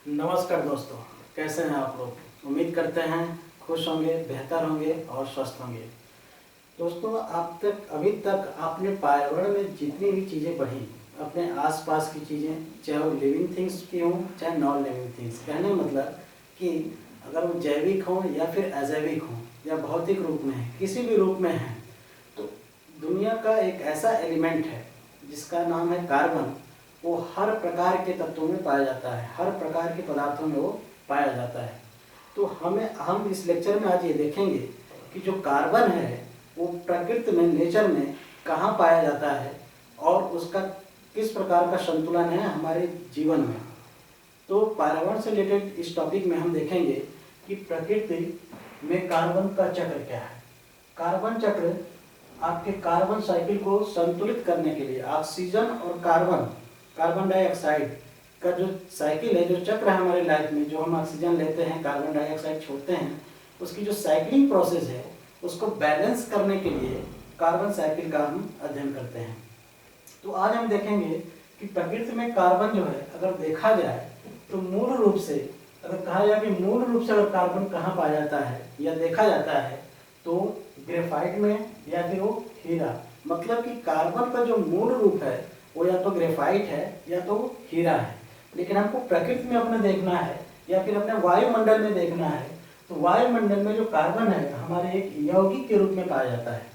नमस्कार दोस्तों, कैसे हैं आप लोग। उम्मीद करते हैं खुश होंगे, बेहतर होंगे और स्वस्थ होंगे। दोस्तों, अभी तक आपने पर्यावरण में जितनी भी चीज़ें पढ़ी, अपने आसपास की चीज़ें, चाहे वो लिविंग थिंग्स की हों चाहे नॉन लिविंग थिंग्स, कहने का मतलब कि अगर वो जैविक हों या फिर अजैविक हों या भौतिक रूप में है, किसी भी रूप में है, तो दुनिया का एक ऐसा एलिमेंट है जिसका नाम है कार्बन। वो हर प्रकार के तत्वों में पाया जाता है, हर प्रकार के पदार्थों में वो पाया जाता है। तो हम इस लेक्चर में आज ये देखेंगे कि जो कार्बन है वो प्रकृति में, नेचर में कहाँ पाया जाता है और उसका किस प्रकार का संतुलन है हमारे जीवन में। तो पर्यावरण से रिलेटेड इस टॉपिक में हम देखेंगे कि प्रकृति में कार्बन का चक्र क्या है। कार्बन चक्र आपके कार्बन साइकिल को संतुलित करने के लिए ऑक्सीजन और कार्बन डाइऑक्साइड का जो साइकिल है, जो चक्र है हमारे लाइफ में, जो हम ऑक्सीजन लेते हैं, कार्बन डाइऑक्साइड छोड़ते हैं, उसकी जो साइक्लिंग प्रोसेस है उसको बैलेंस करने के लिए कार्बन साइकिल का हम अध्ययन करते हैं। तो आज हम देखेंगे कि प्रकृति में कार्बन जो है, अगर देखा जाए तो मूल रूप से, अगर कहा जाए कि मूल रूप से अगर कार्बन कहाँ पाया जाता है या देखा जाता है तो ग्रेफाइट में या फिर वो हीरा। मतलब कि कार्बन का जो मूल रूप है वो या तो ग्रेफाइट है या तो हीरा है। लेकिन हमको प्रकृति में अपने देखना है या फिर अपने वायुमंडल में देखना है, तो वायुमंडल में जो कार्बन है हमारे एक यौगिक के रूप में पाया जाता है।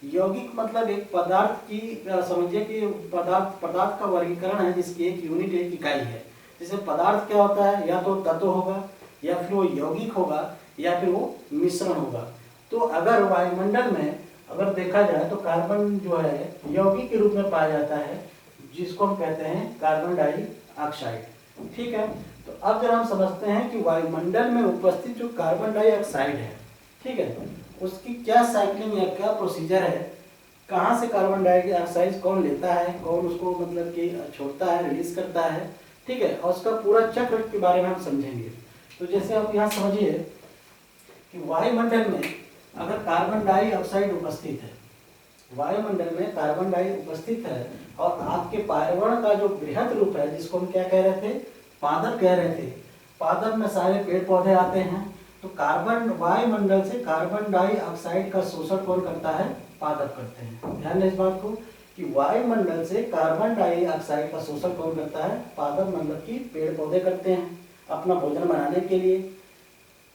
यौगिक मतलब एक पदार्थ की, समझिए कि पदार्थ का वर्गीकरण है जिसकी एक यूनिट, एक इकाई है। जैसे पदार्थ क्या होता है, या तो तत्व होगा या फिर वो यौगिक होगा या फिर वो मिश्रण होगा। तो अगर वायुमंडल में अगर देखा जाए तो कार्बन जो है यौगिक के रूप में पाया जाता है, जिसको हम कहते हैं कार्बन डाइऑक्साइड। ठीक है, तो अब जब हम समझते हैं कि वायुमंडल में उपस्थित जो कार्बन डाइऑक्साइड है, ठीक है, उसकी क्या साइक्लिंग या क्या प्रोसीजर है, कहाँ से कार्बन डाइऑक्साइड कौन लेता है, कौन उसको मतलब कि छोड़ता है, रिलीज करता है, ठीक है, और उसका पूरा चक्र के बारे में हम समझेंगे। तो जैसे आप यहाँ समझिए कि वायुमंडल में अगर कार्बन डाइऑक्साइड उपस्थित है, वायुमंडल में कार्बन डाइऑक्साइड उपस्थित है और आपके पर्यावरण का जो बृहद रूप है, जिसको हम क्या कह रहे थे, पादप कह रहे थे, पादप में सारे पेड़ पौधे आते हैं। तो कार्बन, वायुमंडल से कार्बन डाइऑक्साइड का शोषण कौन करता है, पादप करते हैं। ध्यान दें इस बात को कि वायुमंडल से कार्बन डाइऑक्साइड का शोषण कौन करता है, पादप, मतलब कि पेड़ पौधे करते हैं अपना भोजन बनाने के लिए।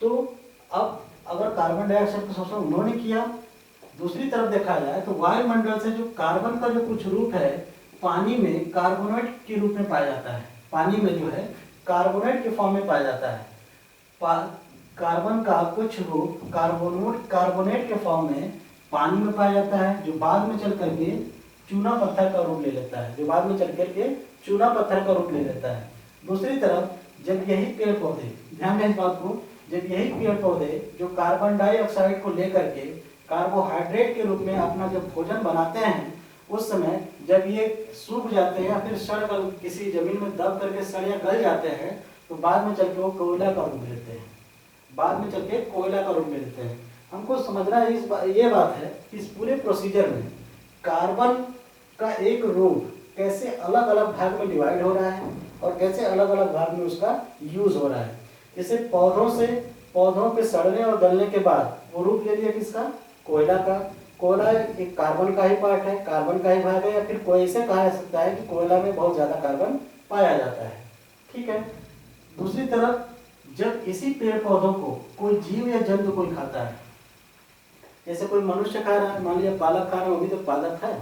तो अब अगर कार्बन डाइऑक्साइड का शोषण उन्होंने किया, दूसरी तरफ देखा जाए तो वायुमंडल से जो कार्बन का जो कुछ रूप है पानी में कार्बोनेट के रूप में पाया जाता है, पानी में जो है कार्बोनेट के फॉर्म में पाया जाता है। कार्बन का कुछ रूप कार्बोनेट के फॉर्म में पानी में पाया जाता है, जो बाद में चल करके चूना पत्थर का रूप ले लेता है, जो बाद में चल करके चूना पत्थर का रूप ले लेता है। दूसरी तरफ जब यही पेड़ पौधे, ध्यान दें इस बात को, जब यही पेड़ पौधे जो कार्बन डाइऑक्साइड को लेकर के कार्बोहाइड्रेट के रूप में अपना जब भोजन बनाते हैं, उस समय जब ये सूख जाते हैं या फिर सड़ कर किसी जमीन में दब करके सड़ या गल जाते हैं, तो बाद में चल के वो कोयला का रूप लेते हैं, बाद में चल के कोयला का रूप लेते हैं। हमको समझना है ये बात है कि इस पूरे प्रोसीजर में कार्बन का एक रूप कैसे अलग अलग भाग में डिवाइड हो रहा है और कैसे अलग अलग भाग में उसका यूज हो रहा है। जैसे पौधों के सड़ने और गलने के बाद वो रूप ले लिया किसका, कोयला का। कोयला एक कार्बन का ही पार्ट है, कार्बन का ही भाग है, या फिर कोई ऐसे कहा जा सकता है कि कोयला में बहुत ज्यादा कार्बन पाया जाता है। ठीक है, दूसरी तरफ जब इसी पेड़ पौधों को कोई जीव या जंतु कोई खाता है, जैसे कोई मनुष्य खा रहा है, मान लीजिए पालक खा रहा है, वो भी तो पालक है,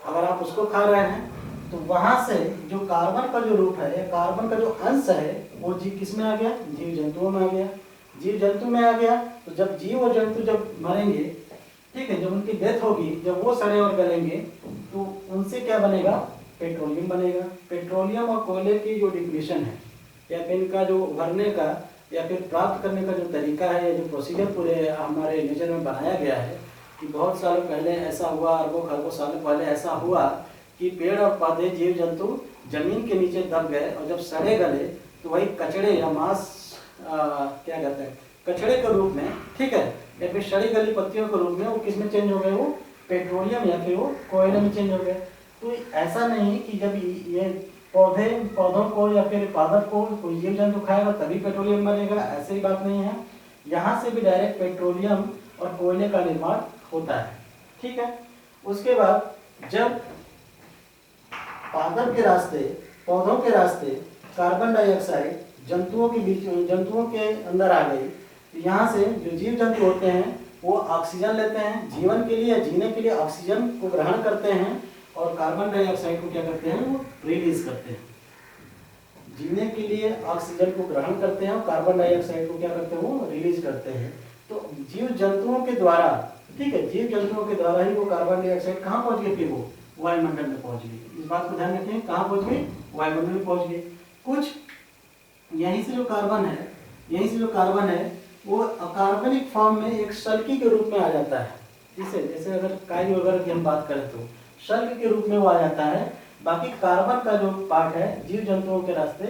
अगर आप उसको खा रहे हैं तो वहां से जो कार्बन का जो रूप है या कार्बन का जो अंश है वो जीव किस में आ गया, जीव जंतुओं में आ गया। जीव जंतु में आ गया तो जब जीव और जंतु जब मरेंगे, ठीक है, जब उनकी डेथ होगी, जब वो सड़े और गलेंगे तो उनसे क्या बनेगा, पेट्रोलियम बनेगा। पेट्रोलियम और कोयले की जो डिफिनेशन है या फिर इनका जो उभरने का या फिर प्राप्त करने का जो तरीका है या जो प्रोसीजर पूरे हमारे नेचर में बनाया गया है कि बहुत सालों पहले ऐसा हुआ, अरबों खरबों सालों पहले ऐसा हुआ कि पेड़ और पौधे, जीव जंतु जमीन के नीचे दब गए और जब सड़े गले तो वही कचड़े या मांस, क्या कहते हैं, कचड़े के रूप में, ठीक है, या फिर सड़ी गली पत्तियों के रूप में वो किस में चेंज हो गए, वो पेट्रोलियम या फिर वो कोयले में चेंज हो गए। तो ऐसा नहीं कि जब ये पौधों को या फिर पादप को कोई जीव जंतु खाएगा तभी पेट्रोलियम बनेगा, ऐसे ही बात नहीं है। यहाँ से भी डायरेक्ट पेट्रोलियम और कोयले का निर्माण होता है। ठीक है, उसके बाद जब पादप के रास्ते, पौधों के रास्ते कार्बन डाइऑक्साइड जंतुओं के अंदर आ गई, तो यहाँ से जो जीव जंतु होते हैं वो ऑक्सीजन लेते हैं, जीवन के लिए, जीने के लिए ऑक्सीजन को ग्रहण करते हैं और कार्बन डाइऑक्साइड को क्या करते हैं, वो रिलीज करते हैं। जीने के लिए ऑक्सीजन को ग्रहण करते हैं और कार्बन डाइऑक्साइड को क्या करते हैं, वो रिलीज करते हैं। तो जीव जंतुओं के द्वारा, ठीक है, जीव जंतुओं के द्वारा ही वो कार्बन डाइऑक्साइड कहाँ पहुंच गई, फिर वो वायुमंडल में पहुंच गई। इस बात को ध्यान रखें, कहाँ पहुंच गई, वायुमंडल में पहुंच गई। कुछ यहीं से जो कार्बन है वो अकार्बनिक फॉर्म में एक सल्की के रूप में आ जाता है। जैसे अगर काई वगैरह की हम बात करें तो सल्क के रूप में वो आ जाता है। बाकी कार्बन का जो पार्ट है जीव जंतुओं के रास्ते,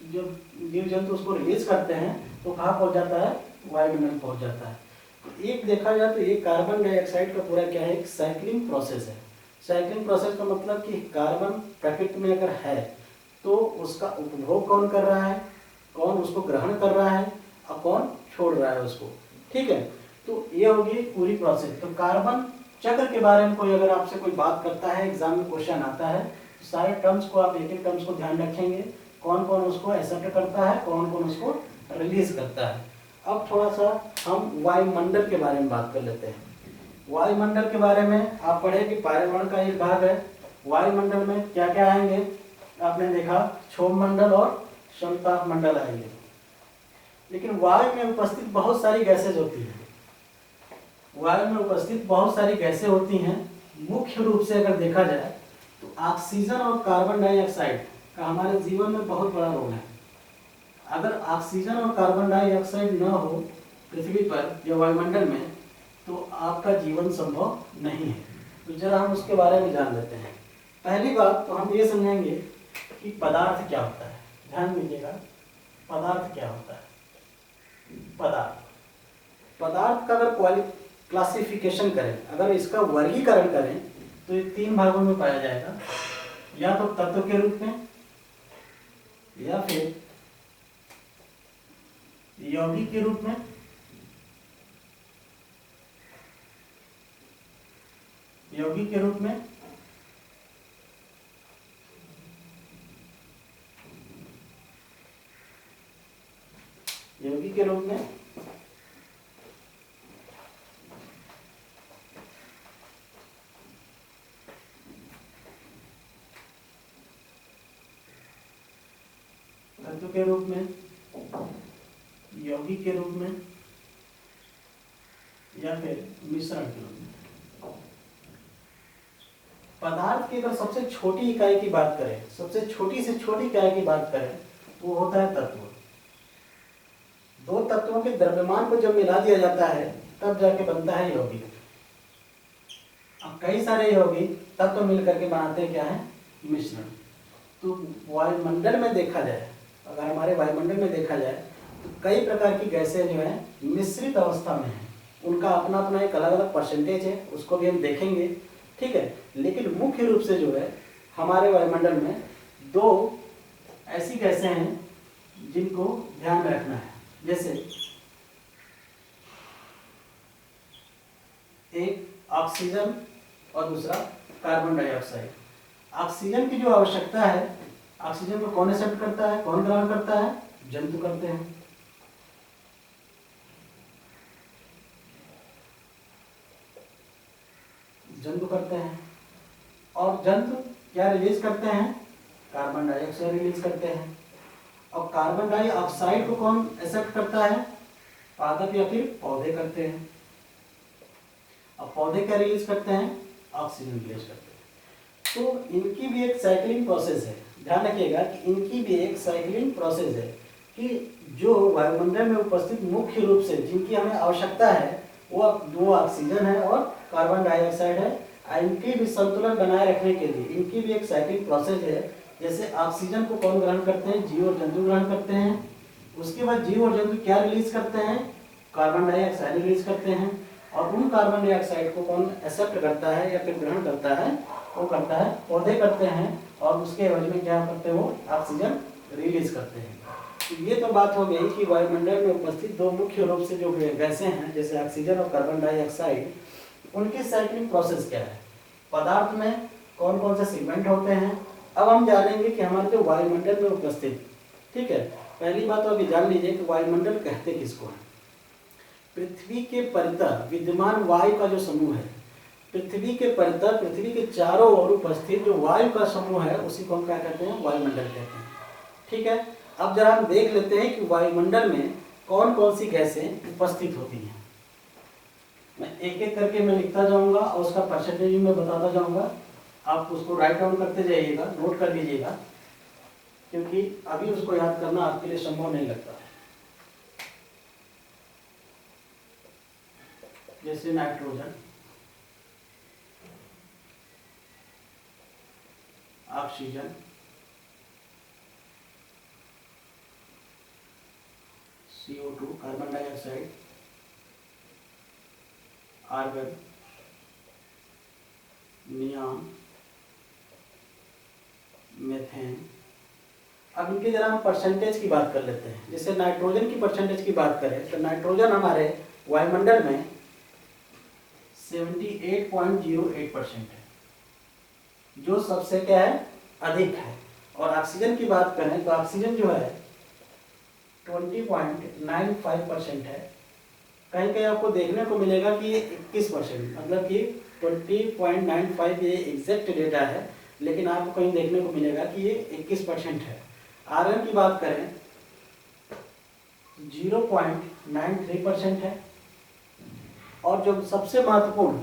जो जीव जंतु उसको रिलीज करते हैं तो कहाँ पहुंच जाता है, वायुमंडल में पहुंच जाता है। तो एक देखा जाए तो ये कार्बन डाइऑक्साइड का पूरा क्या है, एक साइक्लिंग प्रोसेस है। साइक्लिंग प्रोसेस का मतलब कि कार्बन प्रकृति में अगर है तो उसका उपभोग कौन कर रहा है, कौन उसको ग्रहण कर रहा है और कौन छोड़ रहा है उसको। ठीक है, तो ये होगी पूरी प्रोसेस। तो कार्बन चक्र के बारे में कोई अगर आपसे कोई बात करता है, एग्जाम में क्वेश्चन आता है, तो सारे टर्म्स को आप एक टर्म्स को ध्यान रखेंगे, कौन कौन उसको एक्सेप्ट करता है, कौन कौन उसको रिलीज करता है। अब थोड़ा सा हम वायुमंडल के बारे में बात कर लेते हैं। वायुमंडल के बारे में आप पढ़े कि पर्यावरण का एक भाग है। वायुमंडल में क्या क्या आएंगे, आपने देखा क्षोभ मंडल और समताप मंडल आएंगे। लेकिन वायु में उपस्थित बहुत सारी गैसेज होती हैं। वायु में उपस्थित बहुत सारी गैसें होती हैं। मुख्य रूप से अगर देखा जाए तो ऑक्सीजन और कार्बन डाइऑक्साइड का हमारे जीवन में बहुत बड़ा रोल है। अगर ऑक्सीजन और कार्बन डाइऑक्साइड न हो पृथ्वी पर या वायुमंडल में तो आपका जीवन संभव नहीं है। तो जरा हम उसके बारे में जान लेते हैं। पहली बात तो हम ये समझेंगे कि पदार्थ क्या होता है। ध्यान दीजिएगा, पदार्थ क्या होता है। पदार्थ का अगर क्लासिफिकेशन करें, अगर इसका वर्गीकरण करें तो ये 3 भागों में पाया जाएगा, या तो तत्व के रूप में, या फिर यौगिक के रूप में, यौगिक के रूप में, यौगिक के रूप में, तत्व के रूप में, यौगिक के रूप में, या फिर मिश्रण के रूप में। पदार्थ की अगर सबसे छोटी इकाई की बात करें, सबसे छोटी से छोटी इकाई की बात करें, वो होता है तत्व। 2 तत्वों के द्रव्यमान को जब मिला दिया जाता है तब जाके बनता है यौगिक। अब कई सारे यौगिक तत्व मिलकर के बनाते हैं क्या है, मिश्रण। तो वायुमंडल में देखा जाए, अगर हमारे वायुमंडल में देखा जाए तो कई प्रकार की गैसें जो है मिश्रित अवस्था में है। उनका अपना अपना एक अलग अलग परसेंटेज है, उसको भी हम देखेंगे। ठीक है, लेकिन मुख्य रूप से जो है हमारे वायुमंडल में 2 ऐसी गैसें हैं जिनको ध्यान में रखना है। जैसे एक ऑक्सीजन और दूसरा कार्बन डाइऑक्साइड। ऑक्सीजन की जो आवश्यकता है, ऑक्सीजन को कौन एक्सेप्ट करता है, कौन ग्रहण करता है, जंतु करते हैं। जंतु करते हैं। और जंतु क्या रिलीज करते हैं, कार्बन डाइऑक्साइड रिलीज करते हैं। और कार्बन डाइऑक्साइड को कौन एक्सेप्ट करता है, पादप या फिर पौधे करते हैं। अब पौधे क्या रिलीज करते हैं, ऑक्सीजन रिलीज करते हैं। तो इनकी भी एक साइक्लिंग प्रोसेस है। ध्यान रखिएगा कि इनकी भी एक साइक्लिंग प्रोसेस है कि जो वायुमंडल में उपस्थित मुख्य रूप से जिनकी हमें आवश्यकता है वो 2 ऑक्सीजन है और कार्बन डाइऑक्साइड है। इनकी भी संतुलन बनाए रखने के लिए इनकी भी एक साइक्लिंग प्रोसेस है। जैसे ऑक्सीजन को कौन ग्रहण करते हैं, जीव और जंतु ग्रहण करते हैं। उसके बाद जीव और जंतु क्या रिलीज करते हैं, कार्बन डाइऑक्साइड रिलीज करते हैं। और उन कार्बन डाइऑक्साइड को कौन एक्सेप्ट करता है या फिर ग्रहण करता है, वो करता है, पौधे करते हैं और उसके एवज में क्या करते हैं, वो ऑक्सीजन रिलीज करते हैं। तो ये तो बात हो गई कि वायुमंडल में उपस्थित दो मुख्य रूप से जो गैसें हैं जैसे ऑक्सीजन और कार्बन डाइऑक्साइड, उनकी साइक्लिंग प्रोसेस क्या है, पदार्थ में कौन कौन से सेगमेंट होते हैं। अब हम जानेंगे कि हमारे जो वायुमंडल में उपस्थित, ठीक है, पहली बात तो अभी जान लीजिए कि वायुमंडल कहते किसको हैं। पृथ्वी के परितः विद्यमान वायु का जो समूह है, पृथ्वी के परितः पृथ्वी के चारों ओर उपस्थित जो वायु का समूह है उसी को हम क्या कहते हैं, वायुमंडल कहते हैं। ठीक है, अब जरा हम देख लेते हैं कि वायुमंडल में कौन कौन सी गैसें उपस्थित होती हैं। मैं एक एक करके मैं लिखता जाऊंगा और उसका परसेंटेज मैं बताता जाऊंगा, आप उसको राइट डाउन करते जाइएगा, नोट कर लीजिएगा, क्योंकि अभी उसको याद करना आपके लिए संभव नहीं लगता। जैसे nitrogen, oxygen, CO2 carbon dioxide, argon, neon, methane. अब इनके जरा हम परसेंटेज की बात कर लेते हैं। जैसे नाइट्रोजन की परसेंटेज की बात करें तो नाइट्रोजन हमारे वायुमंडल में 78.08% है, जो सबसे क्या है, अधिक है। और ऑक्सीजन की बात करें तो ऑक्सीजन जो है 20.95% है। कहीं कहीं आपको देखने को मिलेगा कि ये 21%, मतलब कि 20.95 ये एग्जैक्ट डेटा है, लेकिन आपको कहीं देखने को मिलेगा कि ये 21% है। आर्गन की बात करें 0.93% है। और जो सबसे महत्वपूर्ण,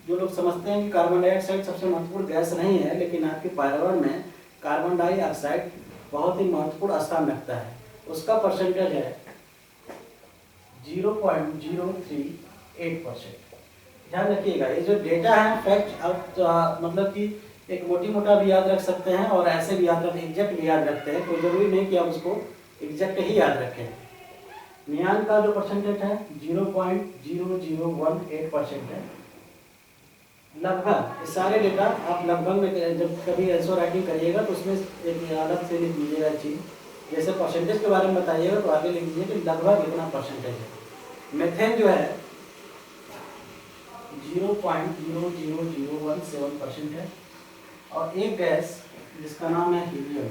जो लोग समझते हैं कि कार्बन डाइऑक्साइड सबसे महत्वपूर्ण गैस नहीं है, लेकिन आपके पर्यावरण में कार्बन डाइऑक्साइड बहुत ही महत्वपूर्ण स्थान रखता है, उसका परसेंटेज है 0.038%। ध्यान रखिएगा, ये जो डेटा है फैक्ट, अब मतलब कि एक मोटी मोटा भी याद रख सकते हैं और ऐसे भी याद रख, एग्जैक्ट भी याद रखते हैं, कोई जरूरी नहीं कि आप उसको एग्जैक्ट ही याद रखें। नियान का जो परसेंटेज है 0.0018% है। लगभग ये सारे डेटा आप लगभग में जब कभी एसओ राइटिंग करिएगा तो उसमें एक अलग से लिख लीजिएगा चीज़, जैसे परसेंटेज के बारे में बताइएगा तो आगे लिख दीजिए कि लगभग इतना परसेंटेज है। मेथेन जो है 0.00017% है। और एक गैस जिसका नाम है हीलियम,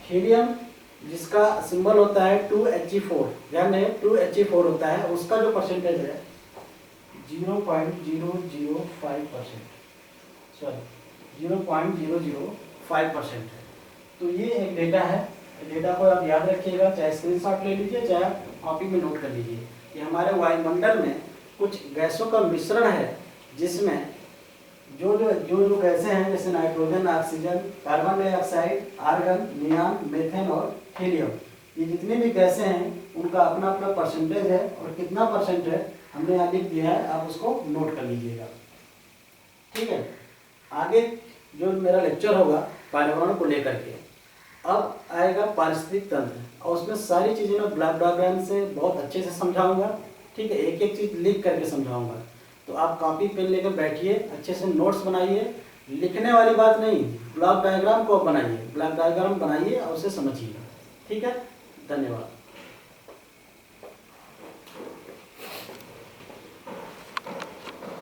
हीलियम जिसका सिंबल होता है 2He4, ध्यान रहे 2He4 होता है, उसका जो परसेंटेज है 0.005%, सॉरी 0.005% है। तो ये एक डेटा है, डेटा को आप याद रखिएगा, चाहे स्क्रीनशॉट ले लीजिए चाहे आप कॉपी में नोट कर लीजिए कि हमारे वायुमंडल में कुछ गैसों का मिश्रण है, जिसमें जो गैसें हैं जैसे nitrogen, oxygen, carbon dioxide, argon, neon, methane और हीलियम, ये जितने भी गैसें हैं उनका अपना अपना परसेंटेज है, और कितना परसेंट है हमने यहाँ लिख दिया है, आप उसको नोट कर लीजिएगा। ठीक है, आगे जो मेरा लेक्चर होगा पर्यावरण को लेकर के, अब आएगा पारिस्थितिक तंत्र, और उसमें सारी चीज़ें मैं ब्लॉक डायग्राम से बहुत अच्छे से समझाऊंगा। ठीक है, एक एक चीज़ लिख करके समझाऊंगा, तो आप कॉपी पेन लेकर बैठिए, अच्छे से नोट्स बनाइए, लिखने वाली बात नहीं, ब्लॉक डायग्राम को बनाइए, ब्लॉक डायग्राम बनाइए और उसे समझिए। ठीक है, धन्यवाद।